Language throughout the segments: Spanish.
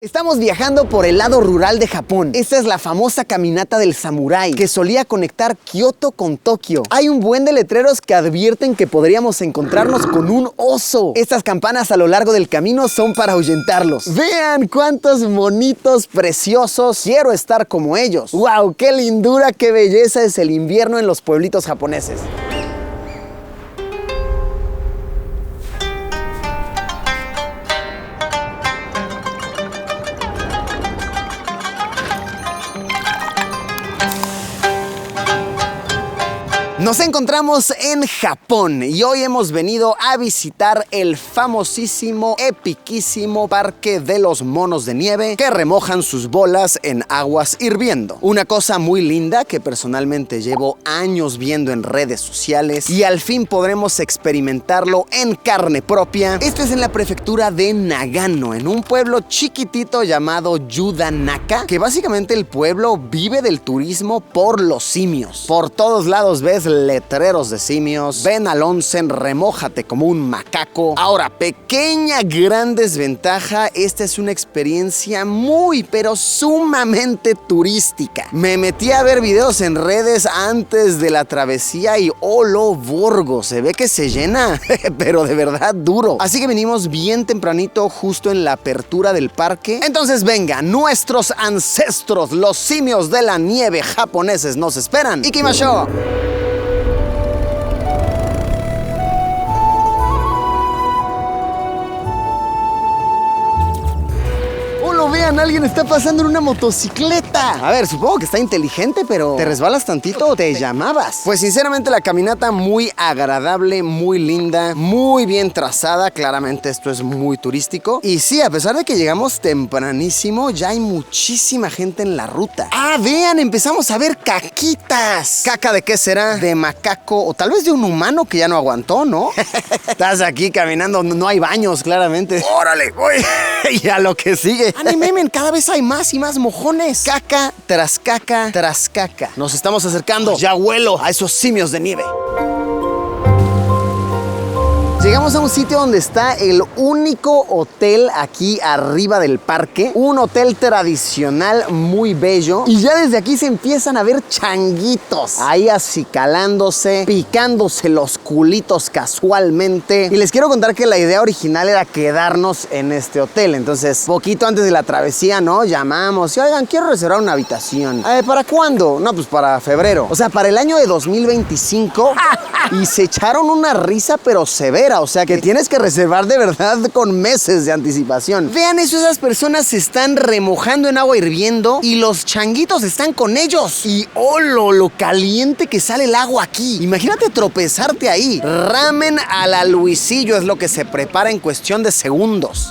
Estamos viajando por el lado rural de Japón. Esta es la famosa caminata del samurái que solía conectar Kioto con Tokio. Hay un buen de letreros que advierten que podríamos encontrarnos con un oso. Estas campanas a lo largo del camino son para ahuyentarlos. Vean cuántos monitos preciosos. Quiero estar como ellos. ¡Wow! ¡Qué lindura, qué belleza es el invierno en los pueblitos japoneses! Nos encontramos en Japón y hoy hemos venido a visitar el famosísimo, epiquísimo Parque de los Monos de Nieve que remojan sus bolas en aguas hirviendo. Una cosa muy linda que personalmente llevo años viendo en redes sociales y al fin podremos experimentarlo en carne propia. Este es en la prefectura de Nagano, en un pueblo chiquitito llamado Yudanaka, que básicamente el pueblo vive del turismo por los simios. Por todos lados ves letreros de simios, ven al onsen, remójate como un macaco. Ahora, pequeña gran desventaja, esta es una experiencia muy, pero sumamente turística. Me metí a ver videos en redes antes de la travesía y ¡holo borgo! Se ve que se llena, pero de verdad duro. Así que venimos bien tempranito, justo en la apertura del parque. Entonces venga, nuestros ancestros, los simios de la nieve japoneses nos esperan. ¡Ikimashou! Vean, alguien está pasando en una motocicleta. A ver, supongo que está inteligente, pero ¿te resbalas tantito o te llamabas? Pues sinceramente la caminata muy agradable, muy linda, muy bien trazada. Claramente esto es muy turístico. Y sí, a pesar de que llegamos tempranísimo, ya hay muchísima gente en la ruta. Ah, vean, empezamos a ver caquitas. ¿Caca de qué será? ¿De macaco o tal vez de un humano que ya no aguantó, no? Estás aquí caminando, no hay baños, claramente. ¡Órale! ¡Uy! Y a lo que sigue. Memen, cada vez hay más y más mojones. Caca tras caca tras caca. Nos estamos acercando. Ya huelo a esos simios de nieve. Llegamos a un sitio donde está el único hotel aquí arriba del parque. Un hotel tradicional muy bello. Y ya desde aquí se empiezan a ver changuitos. Ahí acicalándose, picándose los culitos casualmente. Y les quiero contar que la idea original era quedarnos en este hotel. Entonces, poquito antes de la travesía, ¿no? Llamamos y, oigan, quiero reservar una habitación. ¿Para cuándo? No, pues para febrero. O sea, para el año de 2025. Y se echaron una risa, pero severa. O sea que tienes que reservar de verdad con meses de anticipación. Vean eso, esas personas se están remojando en agua hirviendo y los changuitos están con ellos. Y lo caliente que sale el agua aquí. Imagínate tropezarte ahí. Ramen a la Luisillo es lo que se prepara en cuestión de segundos.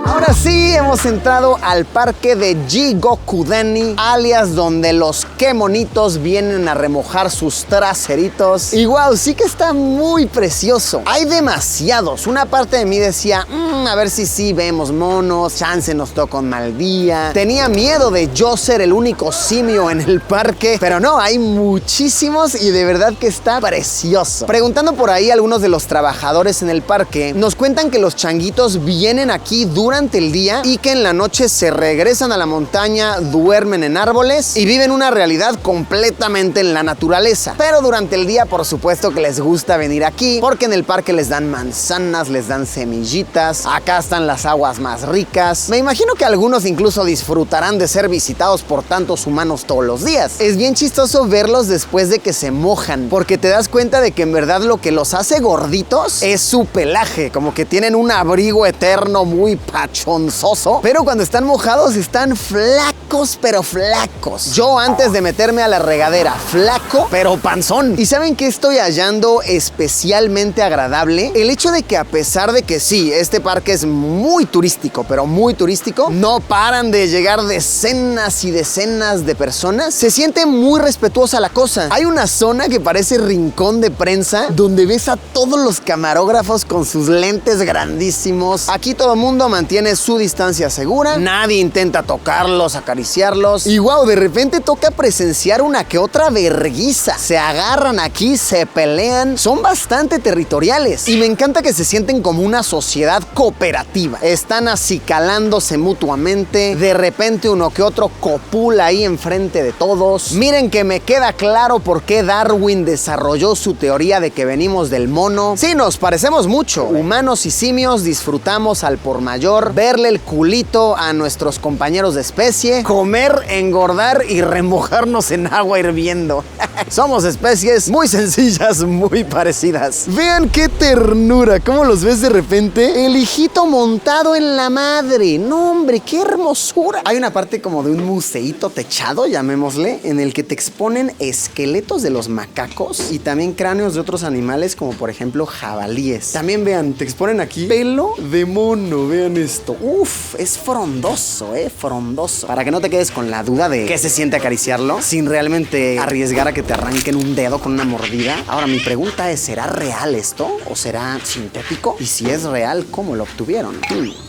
Ahora sí, hemos entrado al parque de Jigokudani, alias donde los quemonitos vienen a remojar sus traseritos. Y wow, sí que está muy precioso. Hay demasiados. Una parte de mí decía, a ver si sí vemos monos, chance nos toca un mal día. Tenía miedo de yo ser el único simio en el parque, pero no, hay muchísimos y de verdad que está precioso. Preguntando por ahí a algunos de los trabajadores en el parque, nos cuentan que los changuitos vienen aquí durante el día y que en la noche se regresan a la montaña, duermen en árboles y viven una realidad completamente en la naturaleza. Pero durante el día, por supuesto que les gusta venir aquí porque en el parque les dan manzanas, les dan semillitas, acá están las aguas más ricas. Me imagino que algunos incluso disfrutarán de ser visitados por tantos humanos todos los días. Es bien chistoso verlos después de que se mojan porque te das cuenta de que en verdad lo que los hace gorditos es su pelaje, como que tienen un abrigo eterno muy pachonzoso, pero cuando están mojados están flacos, pero flacos. Yo antes de meterme a la regadera, flaco, pero panzón. ¿Y saben qué estoy hallando especialmente agradable? El hecho de que a pesar de que sí, este parque es muy turístico, pero muy turístico, no paran de llegar decenas y decenas de personas. Se siente muy respetuosa la cosa. Hay una zona que parece rincón de prensa, donde ves a todos los camarógrafos con sus lentes grandísimos. Aquí todo el mundo mantiene su distancia distancia segura, nadie intenta tocarlos, acariciarlos. Y wow, de repente toca presenciar una que otra verguiza. Se agarran aquí, se pelean, son bastante territoriales. Y me encanta que se sienten como una sociedad cooperativa. Están acicalándose mutuamente, de repente uno que otro copula ahí enfrente de todos. Miren que me queda claro por qué Darwin desarrolló su teoría de que venimos del mono. Sí, nos parecemos mucho. Humanos y simios disfrutamos al por mayor verle el culito a nuestros compañeros de especie, comer, engordar y remojarnos en agua hirviendo. Somos especies muy sencillas, muy parecidas. Vean qué ternura, cómo los ves de repente. El hijito montado en la madre. No, hombre, qué hermosura. Hay una parte como de un museíto techado, llamémosle, en el que te exponen esqueletos de los macacos y también cráneos de otros animales, como por ejemplo jabalíes. También vean, te exponen aquí pelo de mono. Vean esto. Uf, es frondoso, frondoso. Para que no te quedes con la duda de qué se siente acariciarlo, sin realmente arriesgar a que te arranquen un dedo con una mordida. Ahora, mi pregunta es, ¿será real esto o será sintético? Y si es real, ¿cómo lo obtuvieron?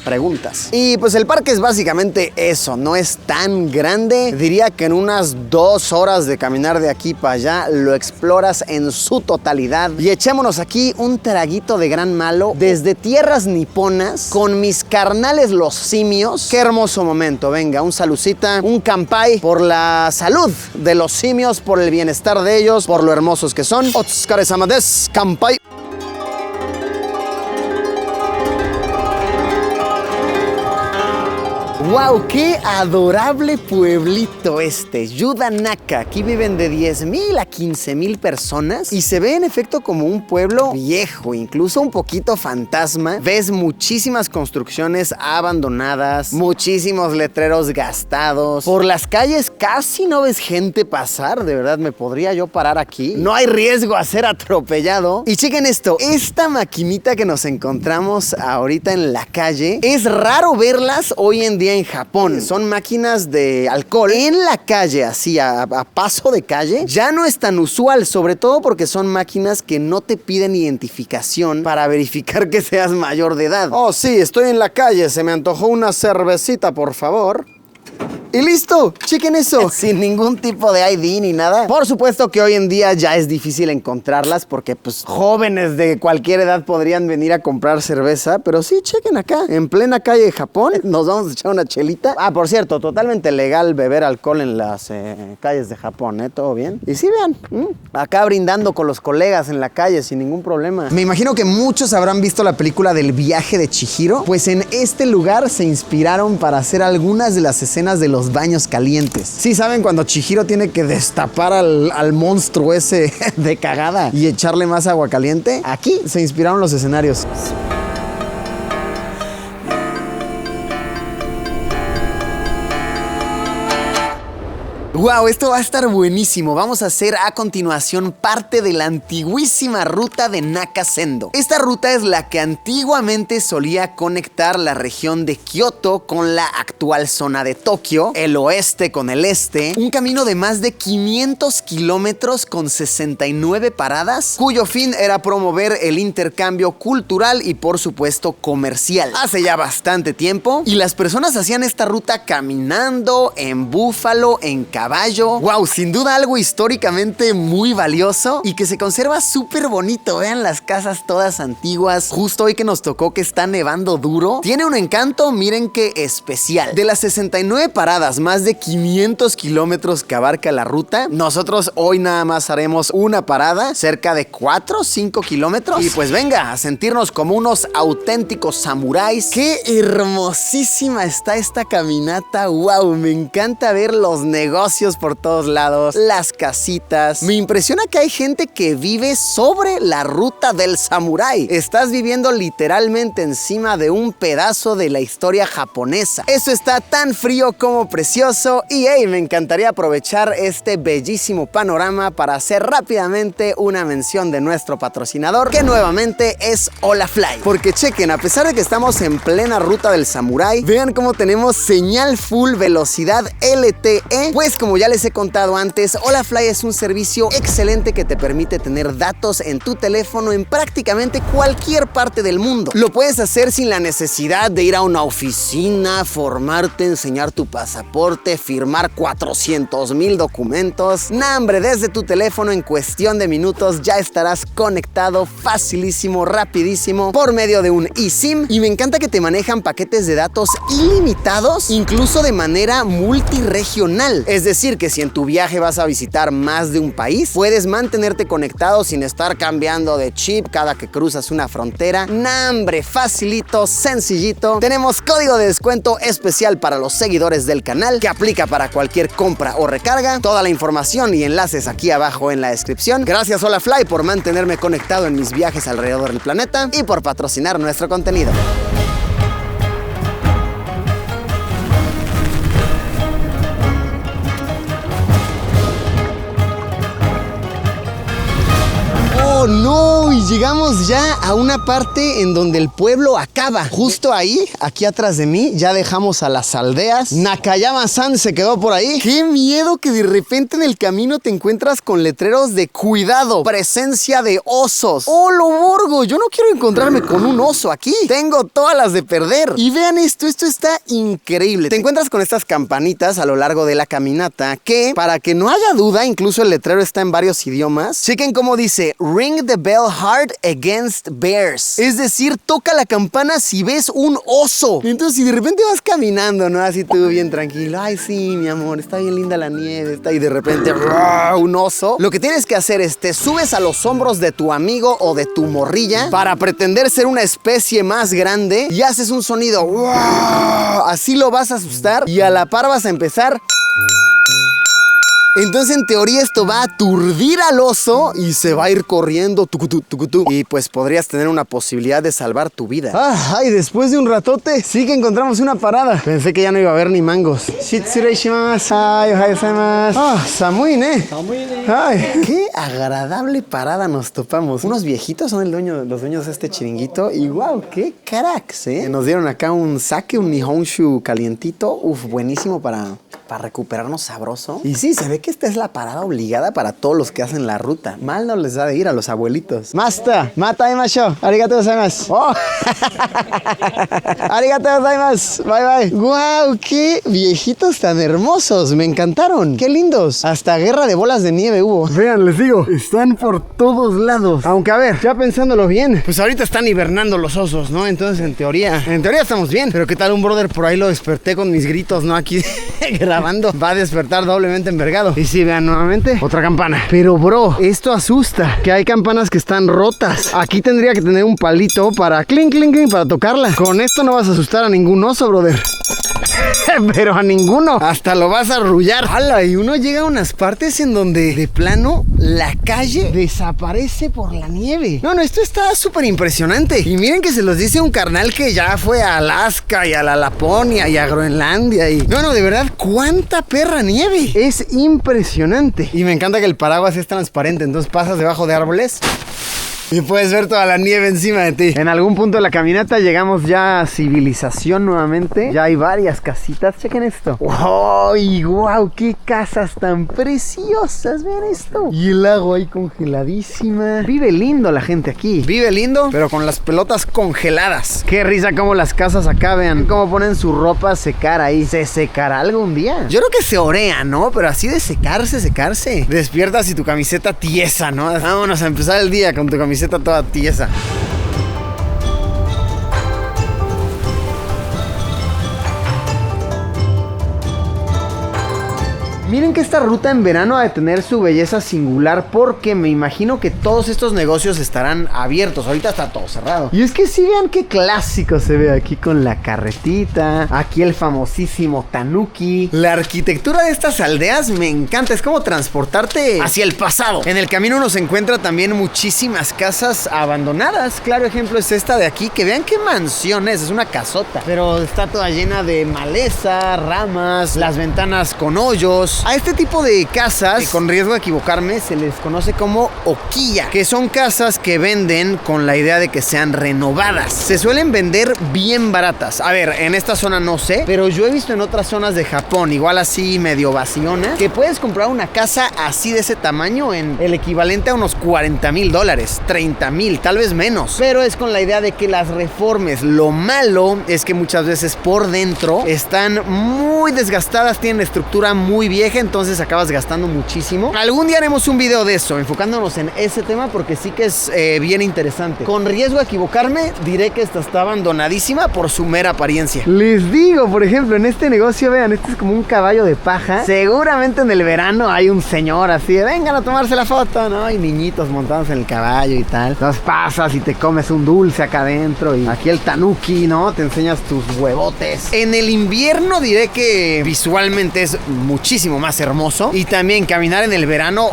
Preguntas. Y pues el parque es básicamente eso, no es tan grande. Diría que en unas 2 horas de caminar de aquí para allá lo exploras en su totalidad. Y echémonos aquí un traguito de gran malo desde tierras niponas con mis carnales los simios. Qué hermoso momento. Venga, un salucita, un kanpai por la salud de los simios, por el bienestar de ellos, por lo hermosos que son. Otsukaresama desu, kanpai. ¡Wow! ¡Qué adorable pueblito este! Yudanaka. Aquí viven de 10,000 a 15,000 personas y se ve en efecto como un pueblo viejo, incluso un poquito fantasma. Ves muchísimas construcciones abandonadas, muchísimos letreros gastados. Por las calles casi no ves gente pasar. De verdad, ¿me podría yo parar aquí? No hay riesgo a ser atropellado. Y chequen esto, esta maquinita que nos encontramos ahorita en la calle, es raro verlas hoy en día en Japón. Son máquinas de alcohol en la calle, así a paso de calle. Ya no es tan usual, sobre todo porque son máquinas que no te piden identificación para verificar que seas mayor de edad. Oh, sí, estoy en la calle, se me antojó una cervecita, por favor. Y listo, chequen eso. Sin ningún tipo de ID ni nada. Por supuesto que hoy en día ya es difícil encontrarlas porque pues jóvenes de cualquier edad podrían venir a comprar cerveza. Pero sí, chequen acá, en plena calle de Japón. Nos vamos a echar una chelita. Ah, por cierto, totalmente legal beber alcohol en las calles de Japón, ¿todo bien? Y sí, vean, acá brindando con los colegas en la calle sin ningún problema. Me imagino que muchos habrán visto la película del viaje de Chihiro. Pues en este lugar se inspiraron para hacer algunas de las escenas de los baños calientes. Sí, ¿saben cuando Chihiro tiene que destapar al monstruo ese de cagada y echarle más agua caliente? Aquí se inspiraron los escenarios. Wow, esto va a estar buenísimo. Vamos a hacer a continuación parte de la antiguísima ruta de Nakasendo. Esta ruta es la que antiguamente solía conectar la región de Kioto con la actual zona de Tokio, el oeste con el este, un camino de más de 500 kilómetros con 69 paradas, cuyo fin era promover el intercambio cultural y por supuesto comercial. Hace ya bastante tiempo y las personas hacían esta ruta caminando, en búfalo, en caballo. Wow, sin duda algo históricamente muy valioso y que se conserva súper bonito. Vean las casas todas antiguas. Justo hoy que nos tocó que está nevando duro. Tiene un encanto, miren qué especial. De las 69 paradas, más de 500 kilómetros que abarca la ruta, nosotros hoy nada más haremos una parada, cerca de 4 o 5 kilómetros. Y pues venga, a sentirnos como unos auténticos samuráis. Qué hermosísima está esta caminata. Wow, me encanta ver los negocios por todos lados, las casitas. Me impresiona que hay gente que vive sobre la ruta del samurái. Estás viviendo literalmente encima de un pedazo de la historia japonesa. Eso está tan frío como precioso y hey, me encantaría aprovechar este bellísimo panorama para hacer rápidamente una mención de nuestro patrocinador, que nuevamente es Olafly. Porque chequen, a pesar de que estamos en plena ruta del samurái, vean cómo tenemos señal full velocidad LTE, pues como ya les he contado antes, Holafly es un servicio excelente que te permite tener datos en tu teléfono en prácticamente cualquier parte del mundo. Lo puedes hacer sin la necesidad de ir a una oficina, formarte, enseñar tu pasaporte, firmar 400,000 documentos. Nah, hombre, desde tu teléfono en cuestión de minutos ya estarás conectado facilísimo, rapidísimo, por medio de un eSIM. Y me encanta que te manejan paquetes de datos ilimitados, incluso de manera multiregional. Es decir, que si en tu viaje vas a visitar más de un país, puedes mantenerte conectado sin estar cambiando de chip cada que cruzas una frontera. Nah, hombre, facilito, sencillito. Tenemos código de descuento especial para los seguidores del canal que aplica para cualquier compra o recarga. Toda la información y enlaces aquí abajo en la descripción. Gracias Holafly por mantenerme conectado en mis viajes alrededor del planeta y por patrocinar nuestro contenido. ¡Oh, no! Y llegamos ya a una parte en donde el pueblo acaba. Justo ahí, aquí atrás de mí, ya dejamos a las aldeas. Nakayama-san se quedó por ahí. ¡Qué miedo que de repente en el camino te encuentras con letreros de cuidado, presencia de osos! ¡Oh, lo borgo! Yo no quiero encontrarme con un oso aquí. Tengo todas las de perder. Y vean esto está increíble. Te encuentras con estas campanitas a lo largo de la caminata que, para que no haya duda, incluso el letrero está en varios idiomas. Chequen cómo dice: Ring the bell hard against bears. Es decir, toca la campana si ves un oso. Entonces, si de repente vas caminando, ¿no? Así tú bien tranquilo. Ay, sí, mi amor, está bien linda la nieve. Y de repente, un oso. Lo que tienes que hacer es, te subes a los hombros de tu amigo o de tu morrilla para pretender ser una especie más grande y haces un sonido. Así lo vas a asustar y a la par vas a empezar. Entonces, en teoría, esto va a aturdir al oso y se va a ir corriendo. Tucutú. Y pues podrías tener una posibilidad de salvar tu vida. Ay, después de un ratote, sí que encontramos una parada. Pensé que ya no iba a haber ni mangos. Shitsurei shimasu. Ay, ohayou gozaimasu. Samui, ¿eh? Ay, qué agradable parada nos topamos. Unos viejitos son los dueños de este chiringuito. Y wow, qué cracks, ¿eh? Nos dieron acá un sake, un nihonshu calientito. Uf, buenísimo para recuperarnos sabroso. Y sí, se ve que esta es la parada obligada para todos los que hacen la ruta. Mal no les da de ir a los abuelitos. Masta, mata imasho. Arigatou gozaimasu. Oh. Arigatou gozaimasu. Bye. Wow, qué viejitos tan hermosos. Me encantaron. Qué lindos. Hasta guerra de bolas de nieve hubo. Vean, les digo, están por todos lados. Aunque a ver, ya pensándolo bien, pues ahorita están hibernando los osos, ¿no? Entonces, en teoría estamos bien. Pero qué tal un brother por ahí lo desperté con mis gritos, ¿no? Aquí grabando. Va a despertar doblemente envergado. Y sí, vean nuevamente, otra campana. Pero bro, esto asusta, que hay campanas que están rotas. Aquí tendría que tener un palito para clink, para tocarla. Con esto no vas a asustar a ningún oso, brother. Pero a ninguno. Hasta lo vas a arrullar. ¡Hala! Y uno llega a unas partes en donde de plano la calle desaparece por la nieve. No, esto está súper impresionante. Y miren que se los dice un carnal que ya fue a Alaska y a la Laponia y a Groenlandia y... No, de verdad, ¡cuánta perra nieve! Es impresionante. Y me encanta que el paraguas es transparente, entonces pasas debajo de árboles y puedes ver toda la nieve encima de ti. En algún punto de la caminata llegamos ya a civilización nuevamente. Ya hay varias casitas. Chequen esto. ¡Ay, wow! ¡Qué casas tan preciosas! Vean esto. Y el agua ahí congeladísima. Vive lindo la gente aquí. Vive lindo, pero con las pelotas congeladas. Qué risa cómo las casas acá, vean cómo ponen su ropa a secar ahí. ¿Se secará algún día? Yo creo que se orea, ¿no? Pero así de secarse. Despiertas y tu camiseta tiesa, ¿no? Vámonos a empezar el día con tu camiseta toda tiesa. Miren que esta ruta en verano ha de tener su belleza singular porque me imagino que todos estos negocios estarán abiertos. Ahorita está todo cerrado. Y es que sí, vean qué clásico se ve aquí con la carretita. Aquí el famosísimo tanuki. La arquitectura de estas aldeas me encanta. Es como transportarte hacia el pasado. En el camino uno se encuentra también muchísimas casas abandonadas. Claro ejemplo es esta de aquí. Que vean qué mansión es una casota. Pero está toda llena de maleza, ramas, las ventanas con hoyos. hermosos. A este tipo de casas, con riesgo de equivocarme, se les conoce como okiya, que son casas que venden con la idea de que sean renovadas. Se suelen vender bien baratas. A ver, en esta zona no sé, pero yo he visto en otras zonas de Japón, igual así medio vaciona, que puedes comprar una casa así de ese tamaño en el equivalente a unos $40,000, 30,000, tal vez menos. Pero es con la idea de que las reformes. Lo malo es que muchas veces por dentro están muy desgastadas, tienen estructura muy vieja, entonces acabas gastando muchísimo. Algún día haremos un video de eso, enfocándonos en ese tema, porque sí que es bien interesante. Con riesgo de equivocarme, diré que esta está abandonadísima por su mera apariencia. Les digo, por ejemplo, en este negocio, vean, este es como un caballo de paja. Seguramente en el verano hay un señor así de, vengan a tomarse la foto, ¿no? Y niñitos montados en el caballo y tal. Los pasas y te comes un dulce acá adentro. Y aquí el tanuki, ¿no? Te enseñas tus huevotes. En el invierno diré que visualmente es muchísimo más hermoso. Y también caminar en el verano,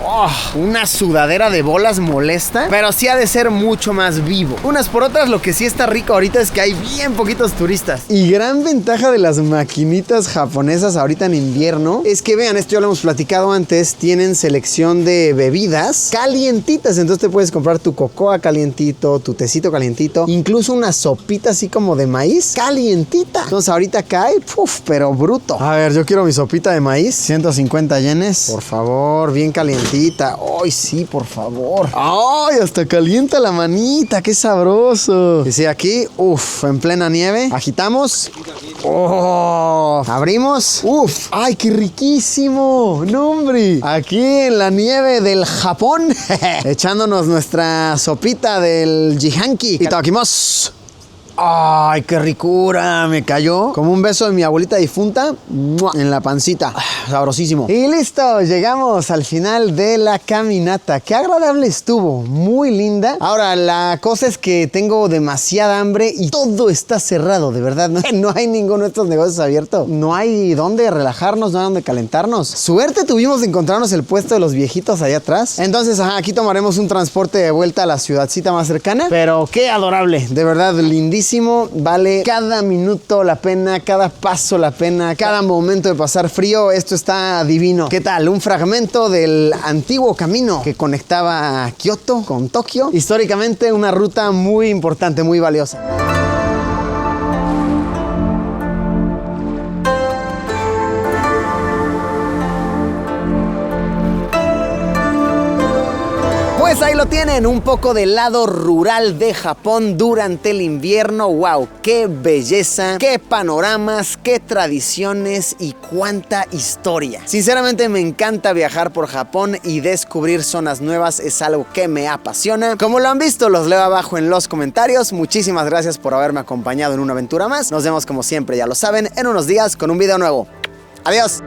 una sudadera de bolas molesta, pero sí ha de ser mucho más vivo. Unas por otras, lo que sí está rico ahorita es que hay bien poquitos turistas. Y gran ventaja de las maquinitas japonesas ahorita en invierno es que, vean, esto ya lo hemos platicado antes, tienen selección de bebidas calientitas. Entonces te puedes comprar tu cocoa calientito, tu tecito calientito, incluso una sopita así como de maíz calientita. Entonces ahorita cae, pero bruto. A ver, yo quiero mi sopita de maíz, 150 yenes, por favor, bien calientita. Ay, sí, por favor. Ay, hasta calienta la manita, qué sabroso. Y sí, aquí, en plena nieve, agitamos. Abrimos. Ay, qué riquísimo. No, hombre. Aquí en la nieve del Japón, echándonos nuestra sopita del jihanki. Y takimasu. ¡Ay, qué ricura! Me cayó como un beso de mi abuelita difunta en la pancita. Sabrosísimo. Y listo, llegamos al final de la caminata. Qué agradable estuvo, muy linda. Ahora, la cosa es que tengo demasiada hambre y todo está cerrado, de verdad. No hay ninguno de estos negocios abiertos. No hay dónde relajarnos, no hay dónde calentarnos. Suerte tuvimos de encontrarnos el puesto de los viejitos allá atrás. Entonces, aquí tomaremos un transporte de vuelta a la ciudadcita más cercana. Pero qué adorable, de verdad, lindísimo. Vale cada minuto la pena, cada paso la pena, cada momento de pasar frío. Esto está divino. ¿Qué tal? Un fragmento del antiguo camino que conectaba Kioto con Tokio. Históricamente una ruta muy importante, muy valiosa. Pues ahí lo tienen, un poco del lado rural de Japón durante el invierno. ¡Wow! ¡Qué belleza! ¡Qué panoramas! ¡Qué tradiciones! ¡Y cuánta historia! Sinceramente me encanta viajar por Japón y descubrir zonas nuevas es algo que me apasiona. Como lo han visto, los leo abajo en los comentarios. Muchísimas gracias por haberme acompañado en una aventura más. Nos vemos como siempre, ya lo saben, en unos días con un video nuevo. ¡Adiós!